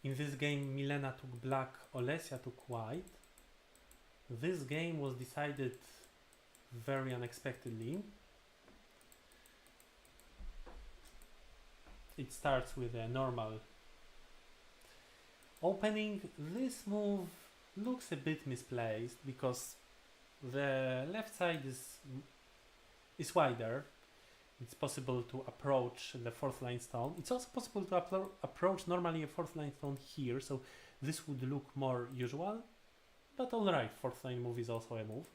In this game, Milena took black, Olesia took white. This game was decided very unexpectedly. It starts with a normal opening. This move looks a bit misplaced because the left side is wider. It's possible to approach the fourth line stone. It's also possible to approach normally a fourth line stone here, so this would look more usual. But alright, fourth line move is also a move.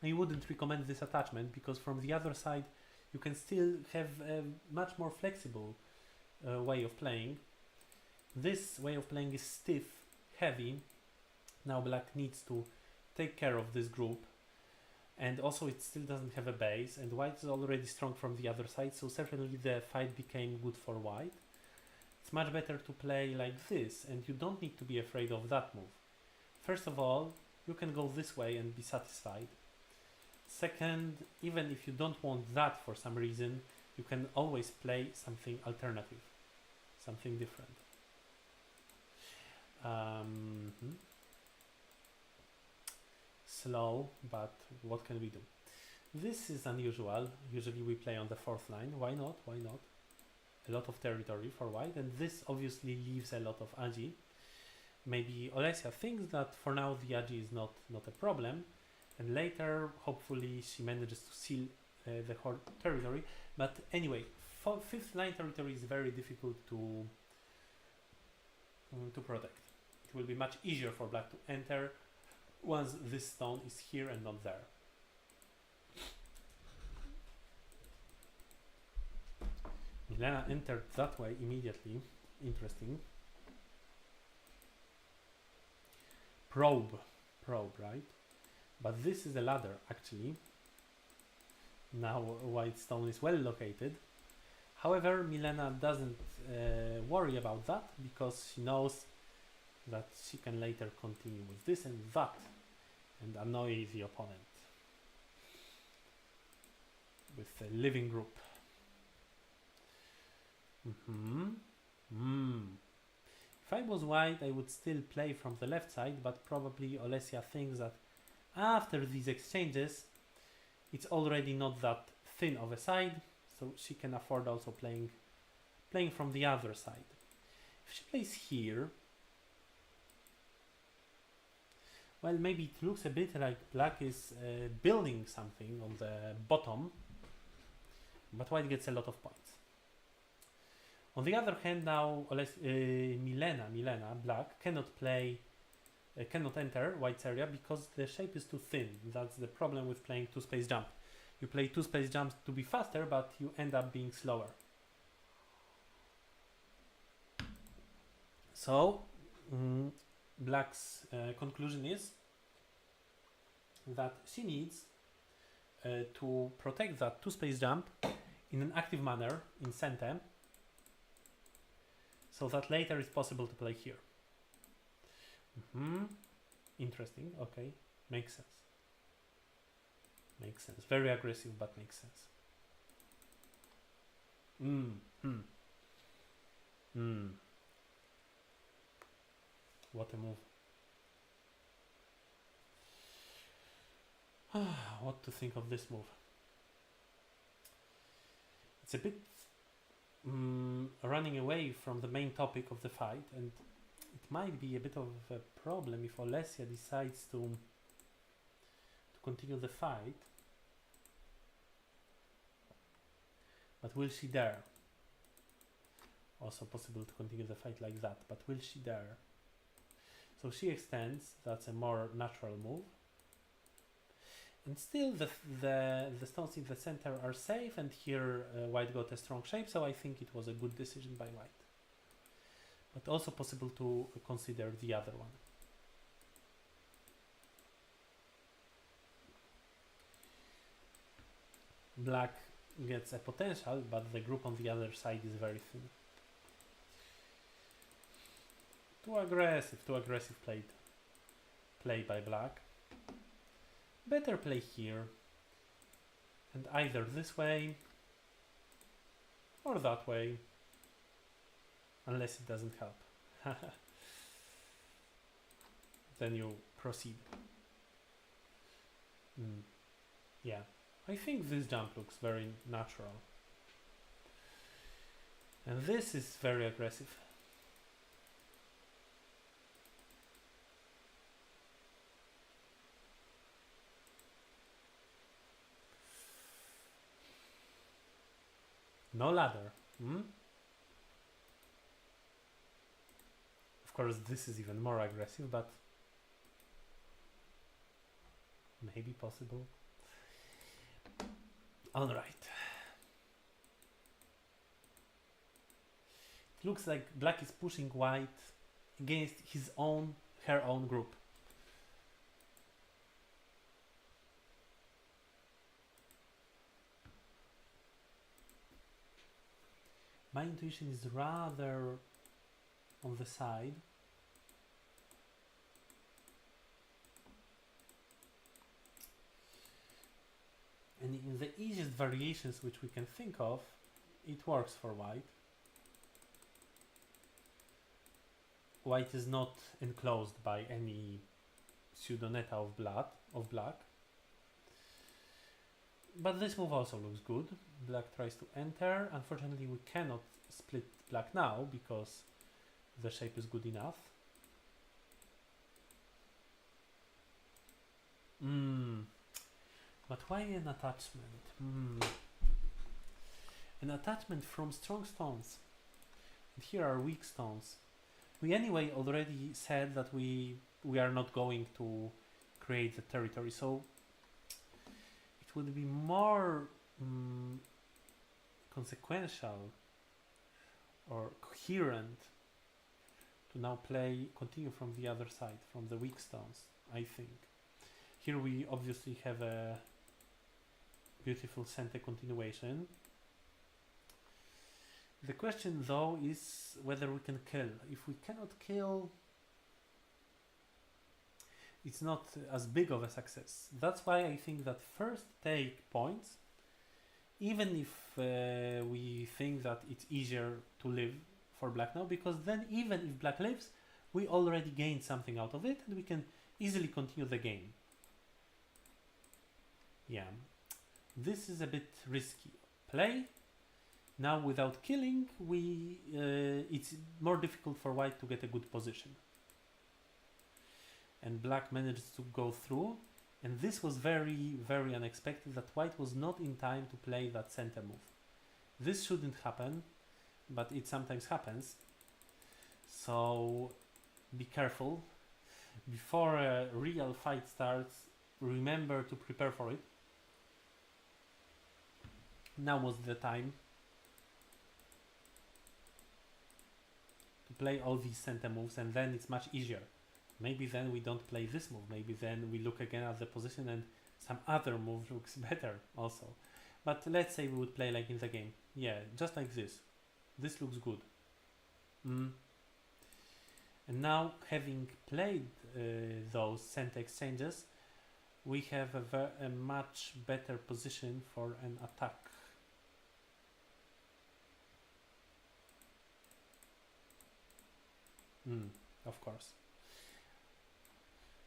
I wouldn't recommend this attachment because from the other side you can still have a much more flexible way of playing. This way of playing is stiff, heavy. Now black needs to take care of this group, and also it still doesn't have a base, and white is already strong from the other side, so certainly the fight became good for white. It's much better to play like this, and you don't need to be afraid of that move. First of all, you can go this way and be satisfied. Second, even if you don't want that for some reason, you can always play something alternative, something different. Slow, but what can we do? This is unusual. Usually we play on the fourth line. Why not? Why not? A lot of territory for white, and this obviously leaves a lot of agi. Maybe Olesia thinks that for now the agi is not a problem, and later hopefully she manages to seal the whole territory. But anyway, fifth line territory is very difficult to protect. It will be much easier for black to enter once this stone is here and not there. Milena entered that way immediately. Interesting. Probe, right? But this is a ladder actually. Now white stone is well located. However, Milena doesn't worry about that because she knows that she can later continue with this and that and annoy the opponent with a living group. If I was white, I would still play from the left side, but probably Olesia thinks that after these exchanges it's already not that thin of a side, so she can afford also playing from the other side. If she plays here, well, maybe it looks a bit like black is building something on the bottom, but white gets a lot of points. On the other hand, now Milena, black, cannot enter white's area because the shape is too thin. That's the problem with playing two-space jump. You play two-space jumps to be faster, but you end up being slower. So, black's conclusion is that she needs to protect that two-space jump in an active manner in center, so that later it's possible to play here. Interesting. Okay, makes sense. Makes sense. Very aggressive, but makes sense. What a move. What to think of this move? It's a bit running away from the main topic of the fight, and it might be a bit of a problem if Olesia decides to continue the fight. But will she dare? Also possible to continue the fight like that, but will she dare? So she extends. That's a more natural move. And still the stones in the center are safe, and here white got a strong shape, so I think it was a good decision by white. But also possible to consider the other one. Black gets a potential, but the group on the other side is very thin. Too aggressive play by black. Better play here, and either this way or that way. unless it doesn't help. Then you proceed. Yeah, I think this jump looks very natural. And this is very aggressive. No ladder. Of course, this is even more aggressive, but maybe possible. Alright. It looks like black is pushing white against her own group. My intuition is rather on the side. And in the easiest variations which we can think of, it works for white. White is not enclosed by any pseudoneta of black. But this move also looks good. Black tries to enter. Unfortunately, we cannot split black now because the shape is good enough. But why an attachment? An attachment from strong stones. And here are weak stones. We anyway already said that we are not going to create the territory, so it would be more consequential or coherent to now continue from the other side, from the weak stones, I think. Here we obviously have a beautiful center continuation. The question though is whether we can kill. If we cannot kill, it's not as big of a success. That's why I think that first take points, even if we think that it's easier to live for black now, because then even if black lives, we already gained something out of it and we can easily continue the game. Yeah, this is a bit risky play. Now without killing, it's more difficult for white to get a good position. And black managed to go through, and this was very, very unexpected that white was not in time to play that center move. This shouldn't happen, but it sometimes happens. So be careful. Before a real fight starts, remember to prepare for it. Now was the time to play all these center moves, and then it's much easier. Maybe then we don't play this move, maybe then we look again at the position and some other move looks better also. But let's say we would play like in the game. Yeah, just like this. This looks good. And now, having played those center exchanges, we have a much better position for an attack. Of course.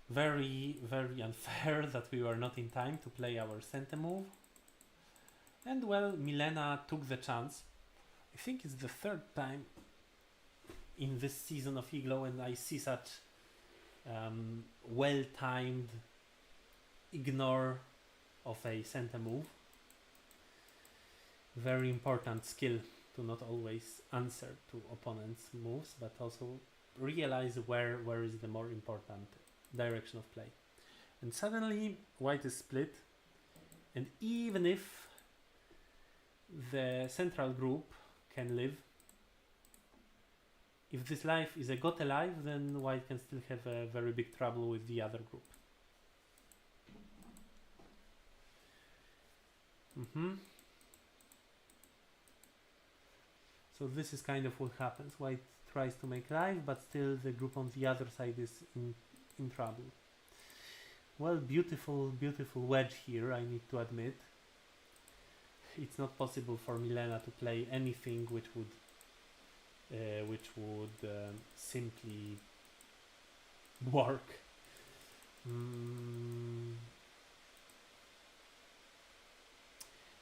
Very, very unfair that we were not in time to play our center move. And well, Milena took the chance. I think it's the third time in this season of Iglo and I see such well-timed ignore of a center move. Very important skill to not always answer to opponents' moves, but also realize where is the more important direction of play. And suddenly white is split, and even if the central group can live, if this life is a got alive, then white can still have a very big trouble with the other group. So this is kind of what happens. White tries to make life, but still the group on the other side is in trouble. Well, beautiful, beautiful wedge here, I need to admit. It's not possible for Milena to play anything which would which would simply work.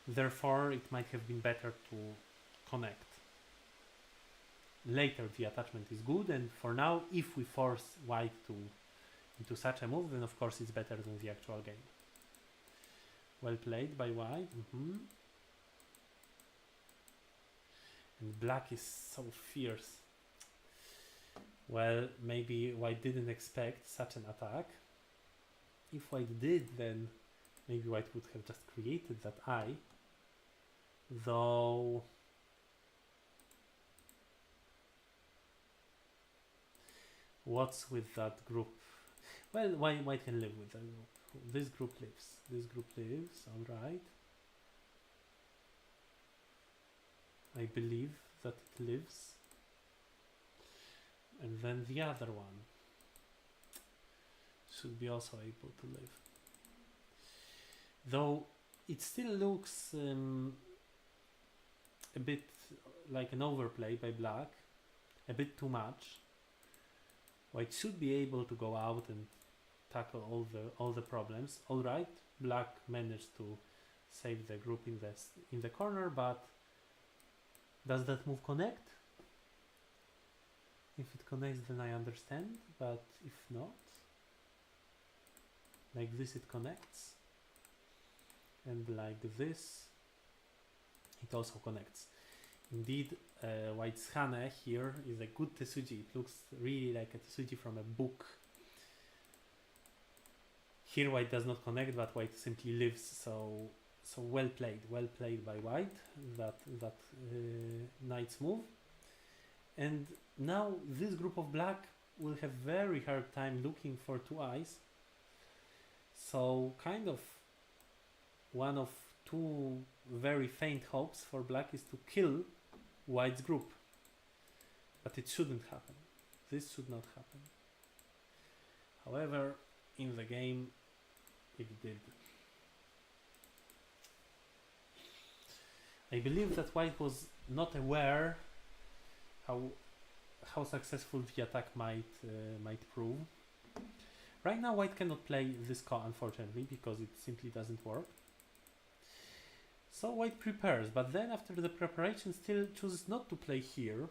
Therefore, it might have been better to connect. Later, the attachment is good, and for now, if we force white into such a move, then of course it's better than the actual game. Well played by white. And black is so fierce. Well, maybe white didn't expect such an attack. If white did, then maybe white would have just created that eye. Though... what's with that group? Well, white can live with that group. This group lives. This group lives, alright. I believe that it lives. And then the other one should be also able to live. Though it still looks a bit like an overplay by black, a bit too much. White should be able to go out and tackle all the problems. All right, black managed to save the group in the corner, but does that move connect? If it connects, then I understand, but if not, like this it connects, and like this it also connects. Indeed, white's Hane here is a good Tesuji. It looks really like a Tesuji from a book. Here white does not connect, but white simply lives, so well played by white, that knight's move. And now this group of black will have very hard time looking for two eyes. So kind of one of two very faint hopes for black is to kill white's group. But it shouldn't happen. This should not happen. However, in the game, it did. I believe that white was not aware how successful the attack might prove. Right now, white cannot play this card, unfortunately, because it simply doesn't work. So white prepares, but then after the preparation still chooses not to play here,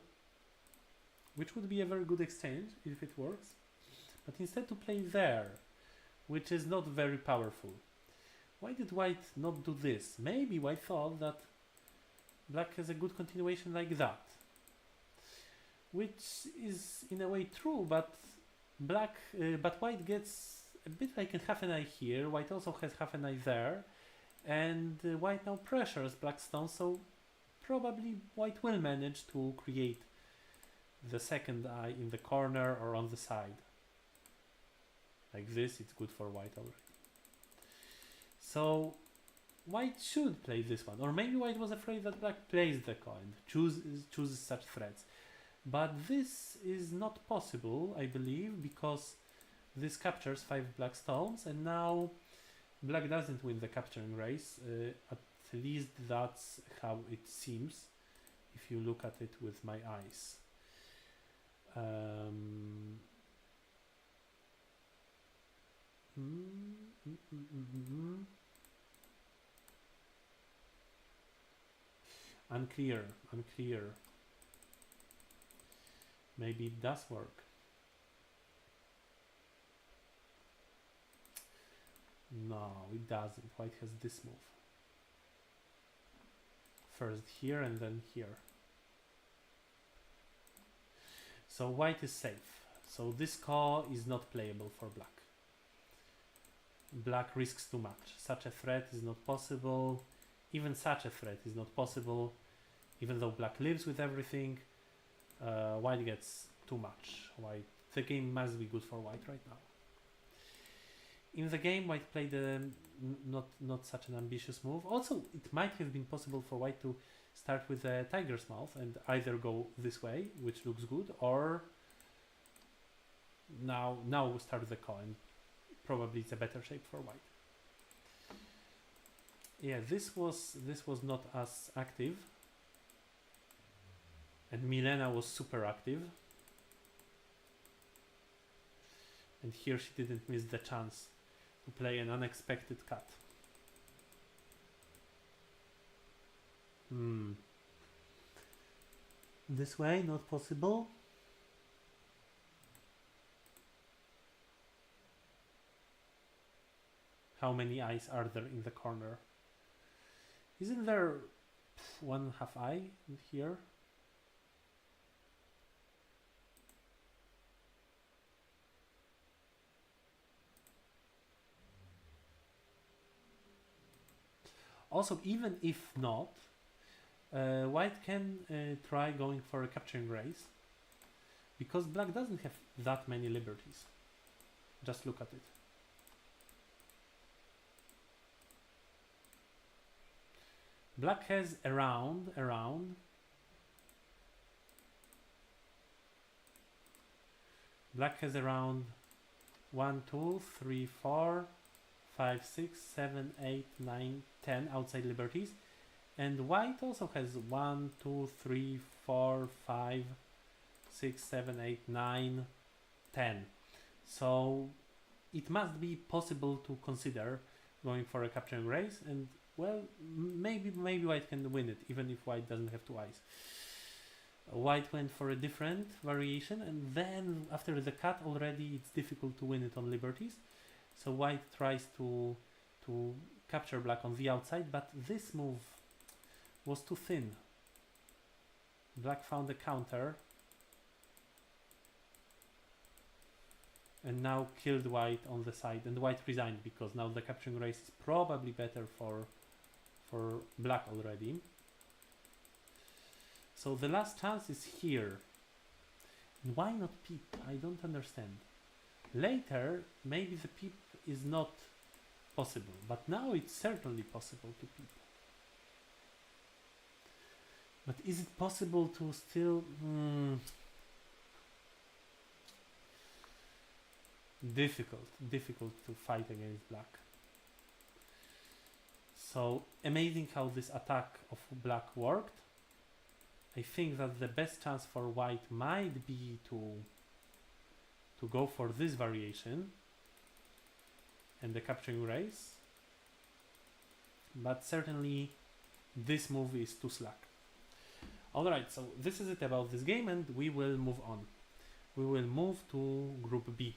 which would be a very good exchange if it works, but instead to play there, which is not very powerful. Why did white not do this? Maybe white thought that black has a good continuation like that, which is in a way true, but white gets a bit like a half an eye here. White also has half an eye there, and white now pressures black stone, so probably white will manage to create the second eye in the corner or on the side. Like this, it's good for white already. So white should play this one, or maybe white was afraid that black plays the coin, chooses such threats. But this is not possible, I believe, because this captures 5 black stones, and now black doesn't win the capturing race. At least that's how it seems, if you look at it with my eyes. Unclear. Maybe it does work. No, it doesn't. White has this move. First here and then here. So white is safe. So this call is not playable for black. Black risks too much. Such a threat is not possible. Even such a threat is not possible. Even though black lives with everything, white gets too much. The game must be good for white right now. In the game, white played not such an ambitious move. Also, it might have been possible for white to start with a tiger's mouth and either go this way, which looks good, or now we start the coin. Probably it's a better shape for white. Yeah, this was not as active And Milena was super active. And here she didn't miss the chance to play an unexpected cut. This way, not possible. How many eyes are there in the corner? Isn't there 1/2 eye here? Also, even if not, white can try going for a capturing race, because black doesn't have that many liberties. Just look at it. Black has around. Black has around 1, 2, 3, 4, 5, 6, 7, 8, 9, 10 outside liberties. And white also has 1, 2, 3, 4, 5, 6, 7, 8, 9, 10. So it must be possible to consider going for a capturing race, and well, maybe white can win it, even if white doesn't have 2 eyes. White went for a different variation, and then after the cut already it's difficult to win it on liberties. So white tries to capture black on the outside, but this move was too thin. Black found a counter and now killed white on the side, and white resigned because now the capturing race is probably better for black already. So the last chance is here. And why not peep? I don't understand. Later, maybe the peep is not possible, but now it's certainly possible to peep. But is it possible to still... difficult to fight against black. So amazing how this attack of black worked. I think that the best chance for white might be to go for this variation and the capturing race, but certainly this move is too slack. Alright, so this is it about this game, and we will move on. We will move to Group B.